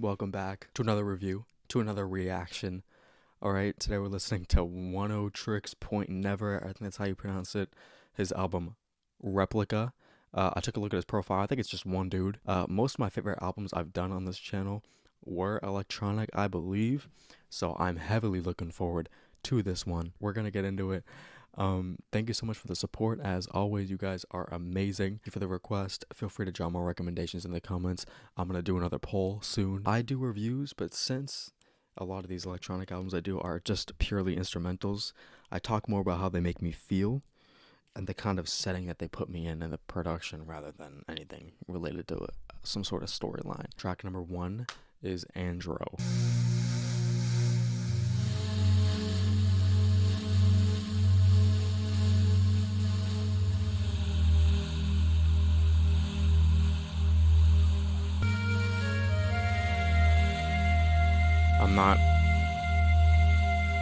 Welcome back to another review, to another reaction. Alright, today we're listening to Oneohtrix Point Never, I think that's how you pronounce it, his album Replica. I took a look at his profile. I think it's just one dude. Most of my favorite albums I've done on this channel were electronic, I believe, so I'm heavily looking forward to this one. We're gonna get into it. Thank you so much for the support. As always, you guys are amazing. Thank you for the request. Feel free to drop more recommendations in the comments. I'm gonna do another poll soon. I do reviews, but since a lot of these electronic albums I do are just purely instrumentals, I talk more about how they make me feel and the kind of setting that they put me in and the production rather than anything related to some sort of storyline. Track number 1 is Andro.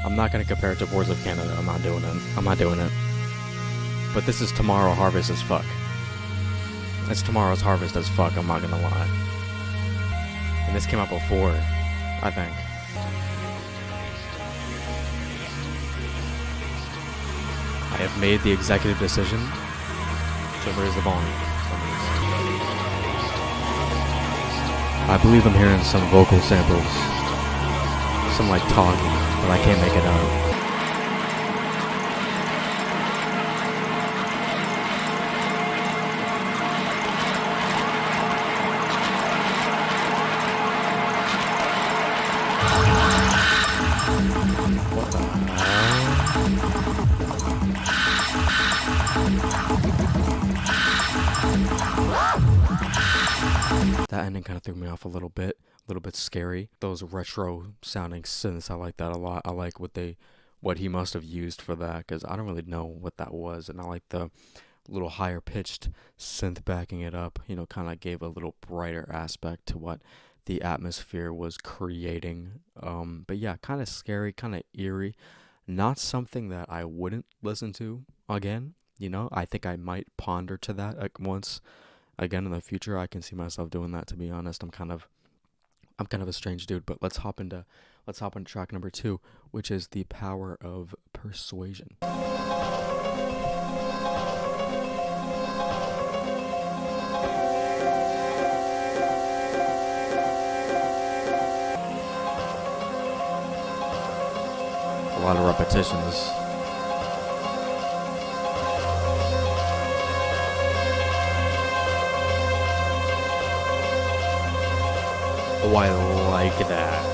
I'm not gonna compare it to Boards of Canada. I'm not doing it. But this is Tomorrow Harvest as fuck. It's Tomorrow's Harvest as fuck, I'm not gonna lie. And this came out before, I think. I have made the executive decision to raise the volume. I believe I'm hearing some vocal samples. Some like talking, but I can't make it out. What the hell? That ending kind of threw me off a little bit scary. Those retro sounding synths, I like that a lot. I like what he must have used for that, because I don't really know what that was, and I like the little higher pitched synth backing it up, you know, kind of gave a little brighter aspect to what the atmosphere was creating. But yeah, kind of scary, kind of eerie, not something that I wouldn't listen to again, you know. I think I might ponder to that once again in the future. I can see myself doing that, to be honest. I'm kind of a strange dude, but let's hop into track number 2, which is The Power of Persuasion. A lot of repetitions. Oh, I like that.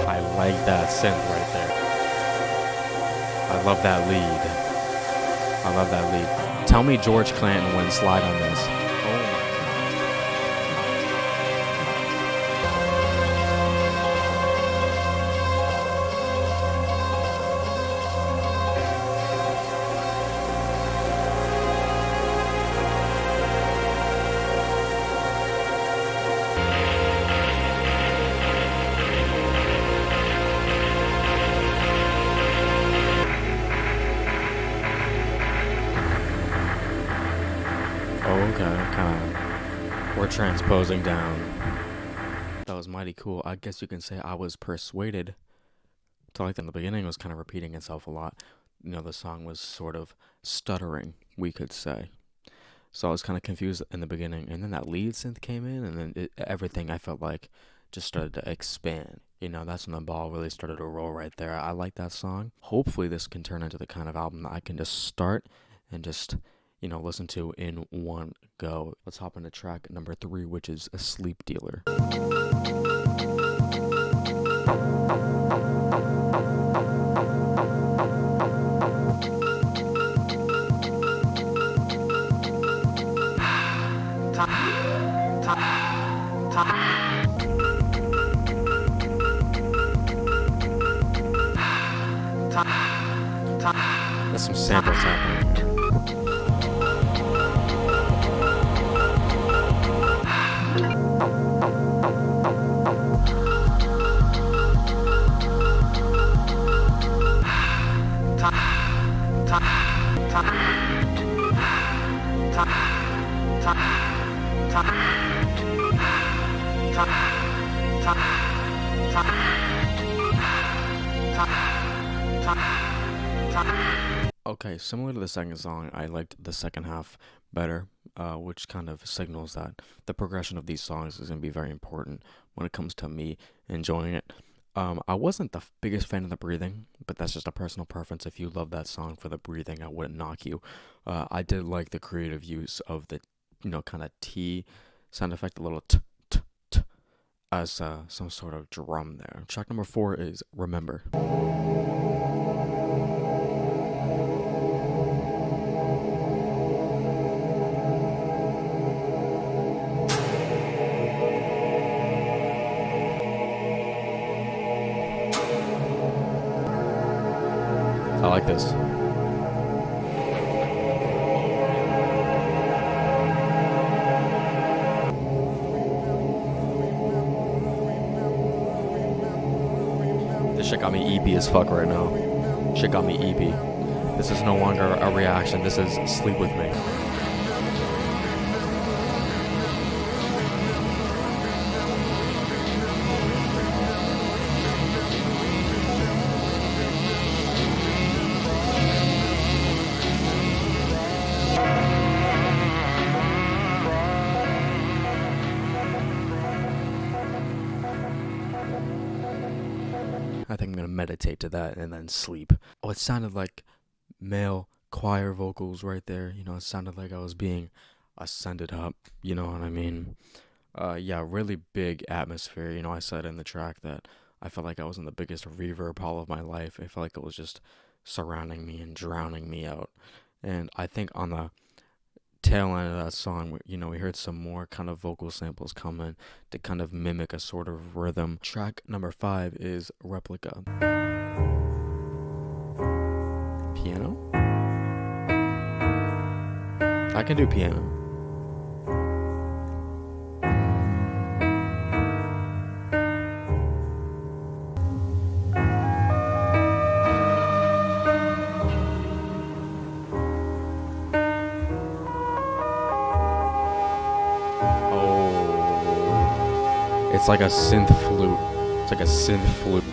I like that synth right there. I love that lead. Tell me George Clanton wouldn't slide on this. Oh my Okay. We're transposing down. That was mighty cool. I guess you can say I was persuaded to like that. In the beginning, it was kind of repeating itself a lot. You know, the song was sort of stuttering, we could say. So I was kind of confused in the beginning. And then that lead synth came in, and then everything I felt like just started to expand. You know, that's when the ball really started to roll right there. I like that song. Hopefully this can turn into the kind of album that I can just start and just, you know, listen to in one go. Let's hop into track number 3, which is A Sleep Dealer. There's some samples happening. Okay, similar to the second song, I liked the second half better, which kind of signals that the progression of these songs is going to be very important when it comes to me enjoying it. I wasn't the biggest fan of the breathing, but that's just a personal preference. If you love that song for the breathing, I wouldn't knock you. I did like the creative use of the, kind of T sound effect, a little t, t, t, as some sort of drum there. Track number 4 is Remember. I like this. This shit got me EP as fuck right now. Shit got me EP. This is no longer a reaction. This is Sleep With Me. I think I'm gonna meditate to that and then sleep. Oh, it sounded like male choir vocals right there. It sounded like I was being ascended up. You know what I mean? Yeah, really big atmosphere. I said in the track that I felt like I was in the biggest reverb hall of my life. I felt like it was just surrounding me and drowning me out. And I think on the tail end of that song, we heard some more kind of vocal samples come in to kind of mimic a sort of rhythm. Track number 5 is Replica. Piano? I can do piano. It's like a synth flute. It's like a synth flute.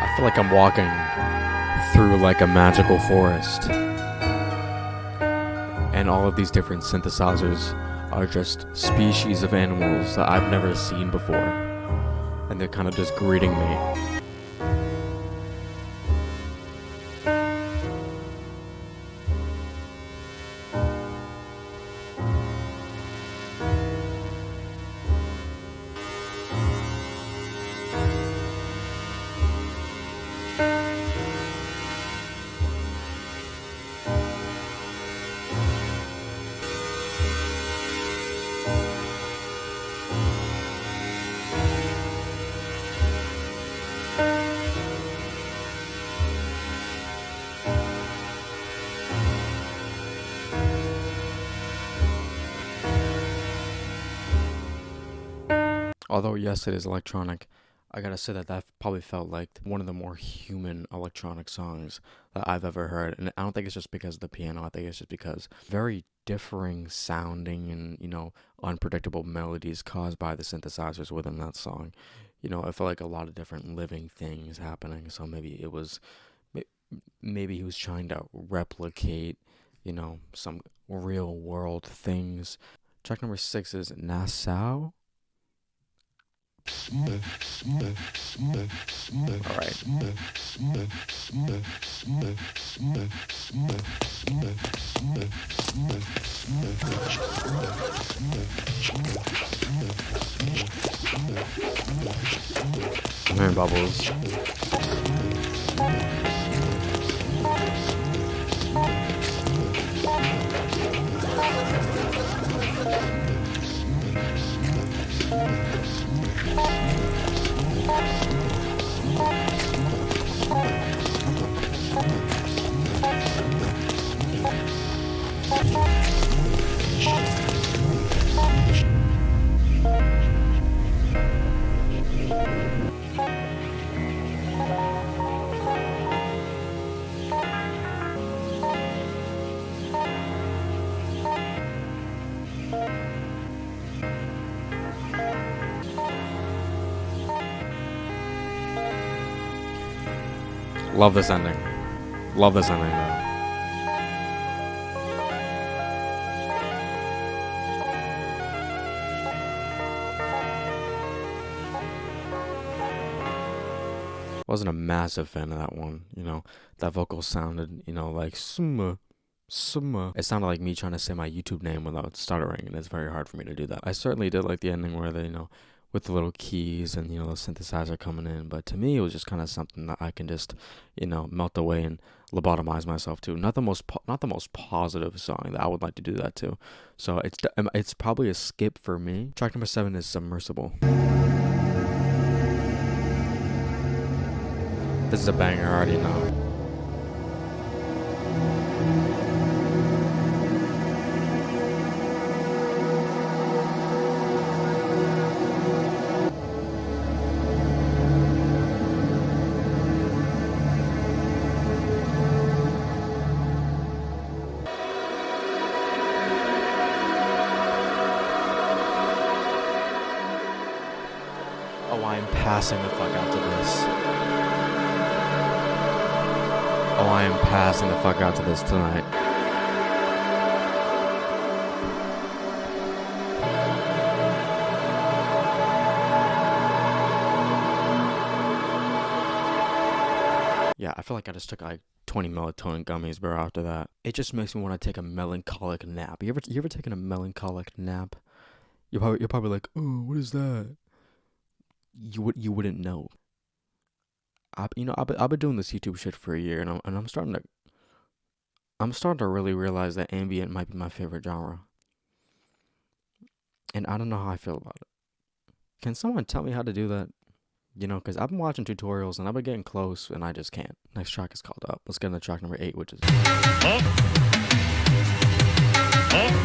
I feel like I'm walking through like a magical forest, and all of these different synthesizers are just species of animals that I've never seen before, and they're kind of just greeting me. Although, yes, it is electronic, I gotta say that probably felt like one of the more human electronic songs that I've ever heard. And I don't think it's just because of the piano. I think it's just because very differing sounding and, unpredictable melodies caused by the synthesizers within that song. I felt like a lot of different living things happening. So maybe he was trying to replicate, some real world things. Track number 6 is Nassau. All right. I'm hearing bubbles. Love this ending. Love this ending, bro. Wasn't a massive fan of that one, you know. That vocal sounded, you know, like summa. It sounded like me trying to say my YouTube name without stuttering, and it's very hard for me to do that. I certainly did like the ending where they, you know, with the little keys and, you know, the synthesizer coming in, but to me it was just kind of something that I can just, you know, melt away and lobotomize myself to. Not the most positive song that I would like to do that to. So it's probably a skip for me. Track number 7 is Submersible. This is a banger, I already know. Oh, I am passing the fuck out to this. Oh, I am passing the fuck out to this tonight. Yeah, I feel like I just took like 20 melatonin gummies, bro, after that. It just makes me want to take a melancholic nap. You ever taken a melancholic nap? You're probably like, oh, what is that? You wouldn't know. I've been doing this YouTube shit for a year, and I'm starting to really realize that ambient might be my favorite genre. And I don't know how I feel about it. Can someone tell me how to do that? You know, because I've been watching tutorials and I've been getting close, and I just can't. Next track is called Up. Let's get into track number 8, which is Up. Up.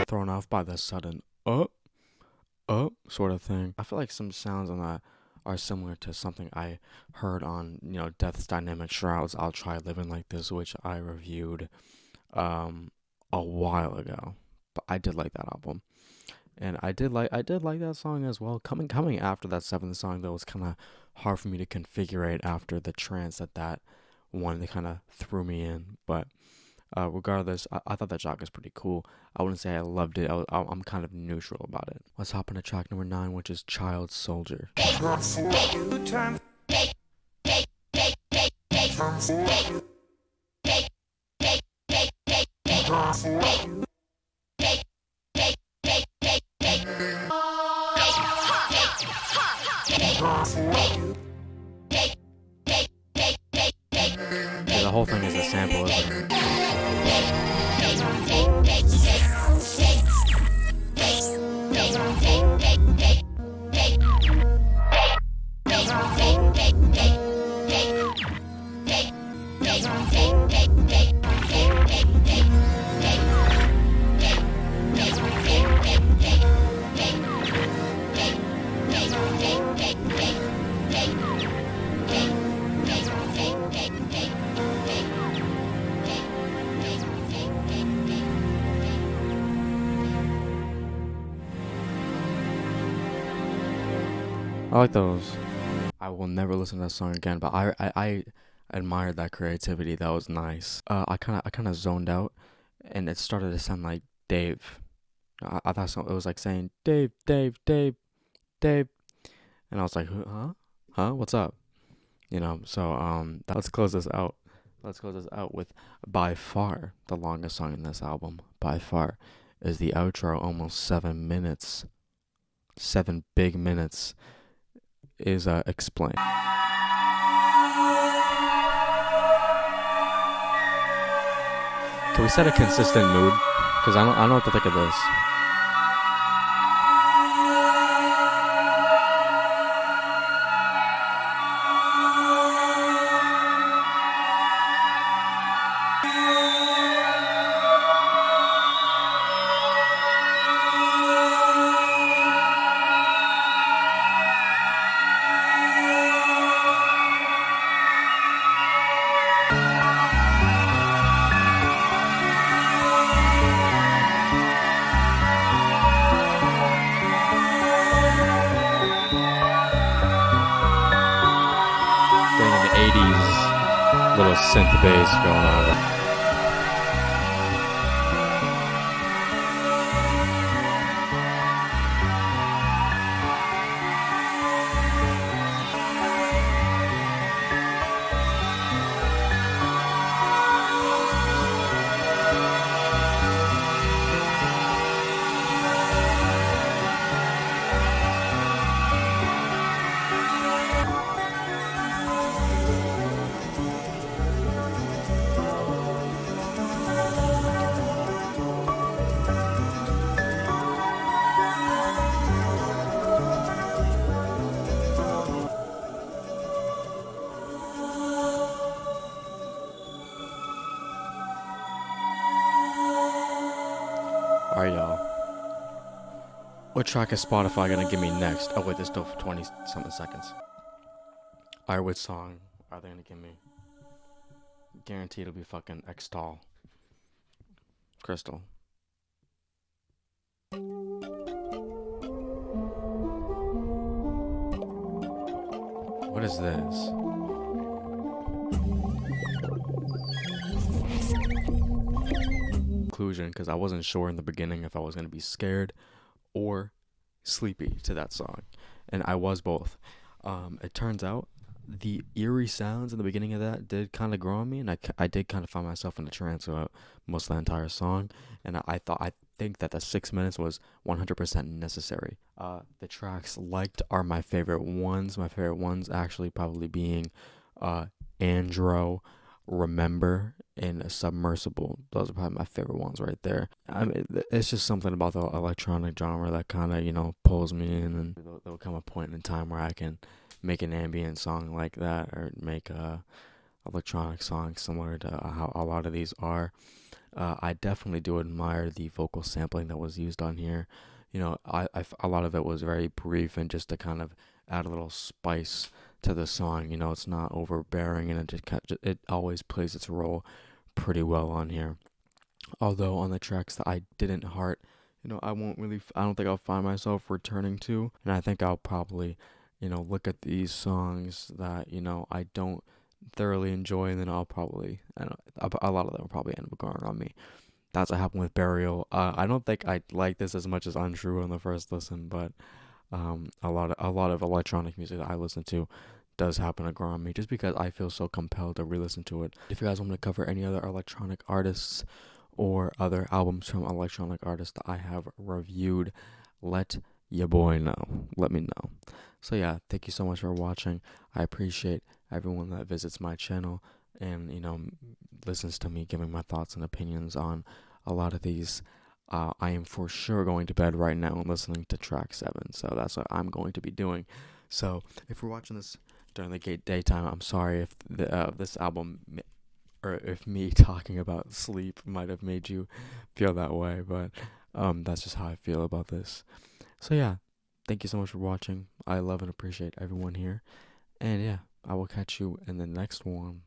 Thrown off by the sudden up sort of thing. I feel like some sounds on that are similar to something I heard on, you know, Death's Dynamic Shrouds, I'll Try Living Like This, which I reviewed a while ago. But I did like that album. And I did like that song as well. Coming after that 7th song, though, was kind of hard for me to configure after the trance that one that kind of threw me in. But regardless, I thought that track was pretty cool. I wouldn't say I loved it. I'm kind of neutral about it. Let's hop into track number 9, which is Child Soldier. The whole thing is a sample, isn't it? I like those. I will never listen to that song again, but I admired that creativity. That was nice. I kind of zoned out, and it started to sound like Dave. I thought it was like saying Dave, Dave, Dave, Dave, and I was like, huh, what's up? You know. So let's close this out. let's close this out with by far the longest song in this album. By far is the outro, almost 7 minutes. 7 big minutes is Explain. Can we set a consistent mood? Because I don't know what to think of this. Getting an 80s little synth bass going on. Alright, y'all. What track is Spotify gonna give me next? Oh, wait, there's still 20 something seconds. Alright, what song are they gonna give me? Guaranteed it'll be fucking X-Tall. Crystal. What is this? Conclusion, because I wasn't sure in the beginning if I was going to be scared or sleepy to that song, and I was both. It turns out the eerie sounds in the beginning of that did kind of grow on me, and I did kind of find myself in a trance throughout most of the entire song, and I think that the 6 minutes was 100% necessary. The tracks liked are my favorite ones. My favorite ones actually probably being Andro, Remember, and Submersible. Those are probably my favorite ones right there. I mean, it's just something about the electronic genre that kind of, pulls me in, and there'll come a point in time where I can make an ambient song like that, or make a electronic song similar to how a lot of these are. I definitely do admire the vocal sampling that was used on here. A lot of it was very brief and just to kind of add a little spice to the song. It's not overbearing, and it always plays its role pretty well on here. Although on the tracks that I didn't heart, I don't think I'll find myself returning to, and I think I'll probably, look at these songs that I don't thoroughly enjoy, and then I'll probably, a lot of them will probably end up growing on me. That's what happened with Burial. I don't think I like this as much as Untrue on the first listen, but a lot of electronic music that I listen to does happen to grow on me, just because I feel so compelled to re-listen to it. If you guys want me to cover any other electronic artists or other albums from electronic artists that I have reviewed, let your boy know. Let me know. So yeah, thank you so much for watching. I appreciate everyone that visits my channel and listens to me giving my thoughts and opinions on a lot of these. I am for sure going to bed right now and listening to track 7, so that's what I'm going to be doing. So if you're watching this during the daytime, I'm sorry if this album, or if me talking about sleep might have made you feel that way, but that's just how I feel about this. So yeah, thank you so much for watching. I love and appreciate everyone here, and yeah, I will catch you in the next one.